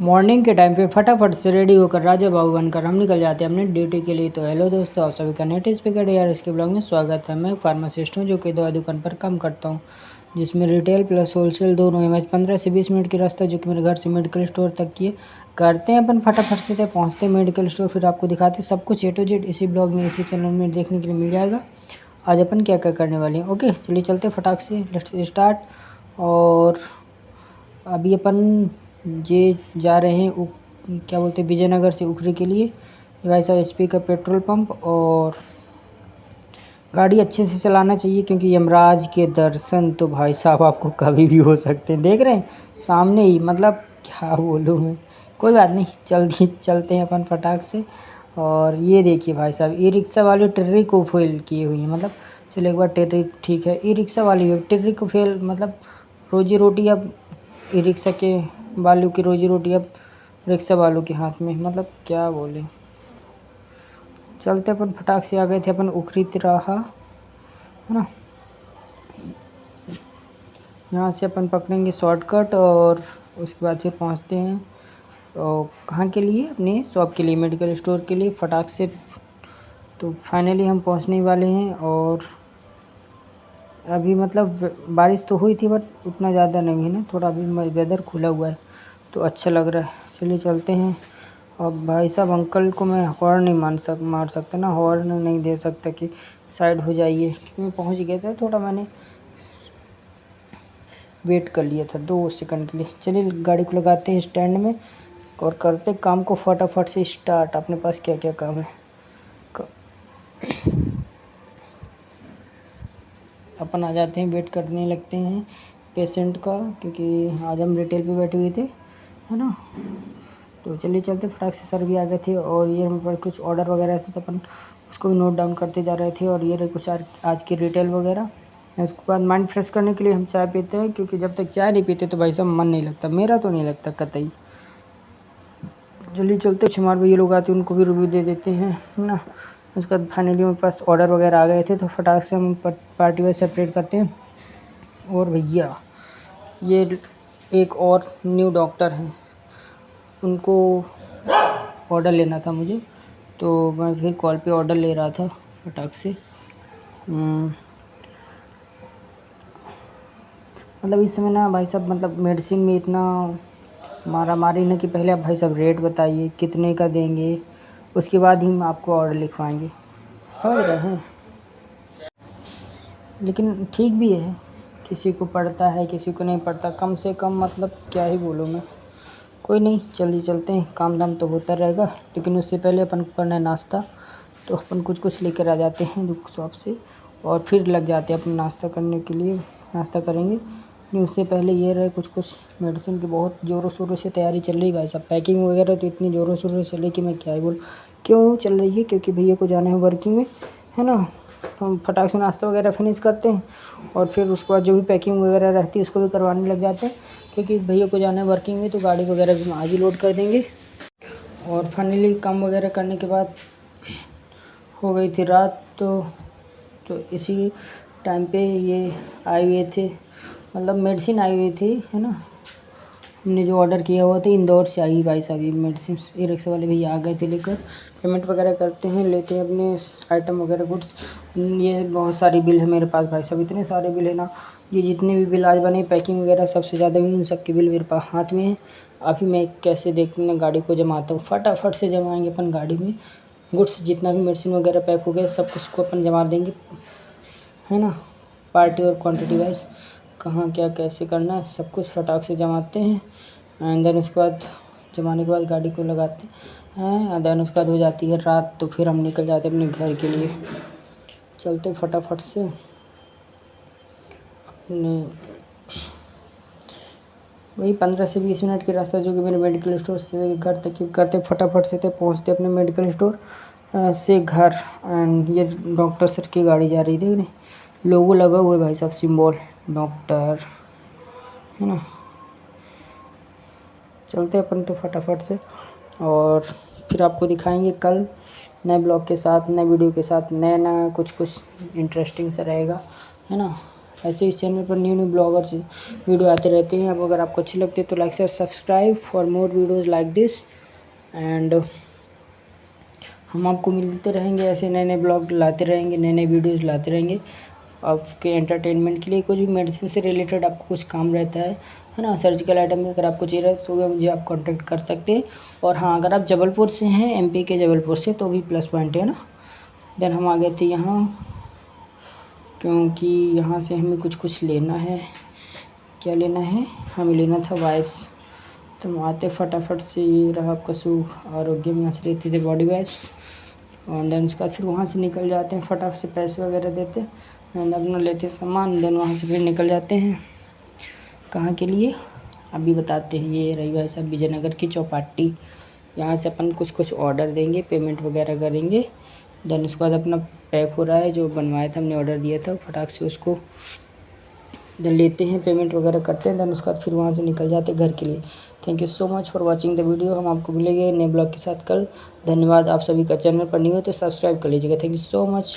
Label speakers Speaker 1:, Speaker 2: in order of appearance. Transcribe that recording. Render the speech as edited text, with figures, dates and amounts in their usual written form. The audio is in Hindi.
Speaker 1: मॉर्निंग के टाइम पे फटाफट से रेडी होकर राजा बाबू बनकर हम निकल जाते हैं अपने ड्यूटी के लिए। तो हेलो दोस्तों, आप सभी का नेट स्पीकर यार इसके ब्लॉग में स्वागत है। मैं फार्मासिस्ट हूँ जो कि दवा दुकान पर काम करता हूँ, जिसमें रिटेल प्लस होलसेल दोनों है। 15 से 20 मिनट की रास्ता जो कि मेरे घर से मेडिकल स्टोर तक की है। करते हैं अपन फटाफट से पहुँचते हैं मेडिकल स्टोर, फिर आपको दिखाते हैं सब कुछ A to Z इसी ब्लॉग में, इसी चैनल में देखने के लिए मिल जाएगा। आज अपन क्या क्या करने वाले हैं। ओके चलिए चलते फटाक से, लेट्स स्टार्ट। और अभी अपन ये जा रहे हैं क्या बोलते हैं विजयनगर से उखरी के लिए। भाई साहब HP का पेट्रोल पंप, और गाड़ी अच्छे से चलाना चाहिए क्योंकि यमराज के दर्शन तो भाई साहब आपको कभी भी हो सकते हैं। देख रहे हैं सामने ही, मतलब क्या बोलूँ मैं। कोई बात नहीं, जल्दी चलते हैं अपन फटाक से। और ये देखिए भाई साहब, ई रिक्शा वाली टिर्री को फेल किए हुई है। मतलब चलो एक बार टिर्री ठीक है, ई रिक्शा वाली टिर्री को फेल, मतलब रोजी रोटी अब ई रिक्शा के वालों की रोजी रोटी अब रिक्शा वालों के हाथ में। मतलब क्या बोले। चलते अपन फटाक से आ गए थे अपन उखरी तिराहा, है ना। यहाँ से अपन पकड़ेंगे शॉर्टकट और उसके बाद फिर पहुँचते हैं तो कहाँ के लिए, अपने शॉप के लिए, मेडिकल स्टोर के लिए फटाक से। तो फाइनली हम पहुँचने वाले हैं। और अभी मतलब बारिश तो हुई थी बट उतना ज़्यादा नहीं है ना, थोड़ा अभी वेदर खुला हुआ है तो अच्छा लग रहा है। चलिए चलते हैं। अब भाई साहब अंकल को मैं हॉर्न नहीं मार सकता ना, हॉर्न नहीं दे सकता कि साइड हो जाइए, क्योंकि मैं पहुंच गया था। थोड़ा मैंने वेट कर लिया था 2 सेकंड के लिए। चलिए गाड़ी को लगाते हैं स्टैंड में और करते काम को फटाफट से स्टार्ट। अपने पास क्या क्या काम है। अपन आ जाते हैं, वेट करने लगते हैं पेशेंट का, क्योंकि आज हम रिटेल पे बैठे हुए थे, है ना। तो चलिए चलते फटाक से। सर भी आ गए थे और ये हमारे पास कुछ ऑर्डर वगैरह थे तो अपन उसको भी नोट डाउन करते जा रहे थे। और ये रहे कुछ आज की रिटेल वगैरह। उसके बाद माइंड फ्रेश करने के लिए हम चाय पीते हैं, क्योंकि जब तक चाय नहीं पीते तो भाई साहब मन नहीं लगता, मेरा तो नहीं लगता कतई। जल्दी चलते, हमारे भैया लोग आते हैं उनको भी रिव्यू दे देते हैं, है ना। उसके बाद फाइनली मेरे पास ऑर्डर वगैरह आ गए थे तो फटाक से हम पार्टी वाइज सेपरेट करते हैं। और भैया ये एक और न्यू डॉक्टर हैं, उनको ऑर्डर लेना था मुझे, तो मैं फिर कॉल पे ऑर्डर ले रहा था फटाक से। मतलब इस समय ना भाई साहब, मतलब मेडिसिन में इतना मारा मारी ना कि पहले आप भाई साहब रेट बताइए कितने का देंगे, उसके बाद ही हम आपको ऑर्डर लिखवाएंगे, समझ रहे हैं। लेकिन ठीक भी है, किसी को पड़ता है किसी को नहीं पड़ता, कम से कम मतलब क्या ही बोलूँ मैं। कोई नहीं, जल्दी चलते हैं, काम धाम तो होता रहेगा। लेकिन उससे पहले अपन को करना है नाश्ता, तो अपन कुछ लेकर आ जाते हैं शॉप से और फिर लग जाते हैं अपन नाश्ता करने के लिए। नाश्ता करेंगे नहीं, उससे पहले ये रहे कुछ मेडिसिन की बहुत ज़ोरों शोरों से तैयारी चल रही है भाई साहब। पैकिंग वगैरह तो इतनी ज़ोरों शोरों से चल रही कि मैं क्या ही बोलूँ। क्यों चल रही है, क्योंकि भैया को जाना है वर्किंग में, है ना। हम फटाक से नाश्ता वगैरह फिनिश करते हैं और फिर उसके बाद जो भी पैकिंग वगैरह रहती है उसको भी करवाने लग जाते हैं, क्योंकि भैया को जाना है वर्किंग में, तो गाड़ी वगैरह भी हम आज ही लोड कर देंगे। और फाइनली काम वगैरह करने के बाद हो गई थी रात, तो इसी टाइम पे ये आए हुए थे, मतलब मेडिसिन आई हुई थी, है ना। हमने जो ऑर्डर किया हुआ था इंदौर से आई भाई साहब ये मेडिसिन। ई रिक्शा वाले भैया आ गए थे लेकर, पेमेंट वगैरह करते हैं, लेते हैं अपने आइटम वगैरह गुड्स। ये बहुत सारी बिल है मेरे पास भाई साहब, इतने सारे बिल है ना। ये जितने भी बिल आज बने पैकिंग वगैरह सबसे ज़्यादा भी उन सबके बिल मेरे पास हाथ में है। अभी मैं कैसे देखने गाड़ी को जमाता हूँ, फटाफट से जमाएंगे अपन गाड़ी में गुड्स, जितना भी मेडिसिन वगैरह पैक हो गया सब कुछ को अपन जमा देंगे, है ना। पार्टी और क्वांटिटी वाइज कहाँ क्या कैसे करना है सब कुछ फटाक से जमाते हैं। एंड देन उसके बाद जमाने के बाद गाड़ी को लगाते हैं एंड देन उसके बाद हो जाती है रात, तो फिर हम निकल जाते हैं अपने घर के लिए। चलते फटाफट से अपने वही 15 से 20 मिनट के रास्ता जो कि मेरे मेडिकल स्टोर से घर तक करते फटाफट से पहुँचते अपने मेडिकल स्टोर से घर। एंड ये डॉक्टर सर की गाड़ी जा रही थी, लोगो लगा हुआ है भाई साहब, सिंबल डॉक्टर, है ना। चलते अपन तो फटाफट से और फिर आपको दिखाएंगे कल नए ब्लॉग के साथ, नए वीडियो के साथ, नया कुछ इंटरेस्टिंग सा रहेगा, है ना। ऐसे इस चैनल पर न्यू ब्लॉगर्स वीडियो आते रहते हैं। अब अगर आपको अच्छी लगती है तो like share subscribe for more videos like this. And हम आपको मिलते रहेंगे, ऐसे नए नए ब्लॉग लाते रहेंगे, नए नए वीडियोज़ लाते रहेंगे आपके एंटरटेनमेंट के लिए। कुछ भी मेडिसिन से रिलेटेड आपको कुछ काम रहता है ना, सर्जिकल आइटम में अगर आपको चाहिए तो मुझे आप कांटेक्ट कर सकते हैं। और हाँ, अगर आप जबलपुर से हैं, एमपी के जबलपुर से, तो भी प्लस पॉइंट है ना। देन हम आ गए थे यहाँ, क्योंकि यहाँ से हमें कुछ लेना है। क्या लेना है? हमें लेना था वाइप्स। तो हम आते फटाफट से, ये रहा आपका आरोग्य में, यहाँ से लेते थे बॉडी वाइप्स। और देन उसके बाद फिर वहाँ से निकल जाते हैं, फटाफट से पैसे वगैरह देते एंड अपना लेते सामान। देन वहाँ से फिर निकल जाते हैं कहाँ के लिए अभी बताते हैं। ये रही भाई साहब विजयनगर की चौपाटी। यहाँ से अपन कुछ ऑर्डर देंगे, पेमेंट वगैरह करेंगे। देन उसके बाद अपना पैक हो रहा है, जो बनवाया था हमने, ऑर्डर दिया था, फटाक से उसको देन लेते हैं, पेमेंट वगैरह करते हैं। देन उसके बाद फिर वहाँ से निकल जाते हैं घर के लिए। Thank you so much for watching the video. हम आपको मिलेंगे नए ब्लॉग के साथ कल। धन्यवाद। आप सभी का चैनल पर नहीं हो तो सब्सक्राइब कर लीजिएगा। Thank you so much.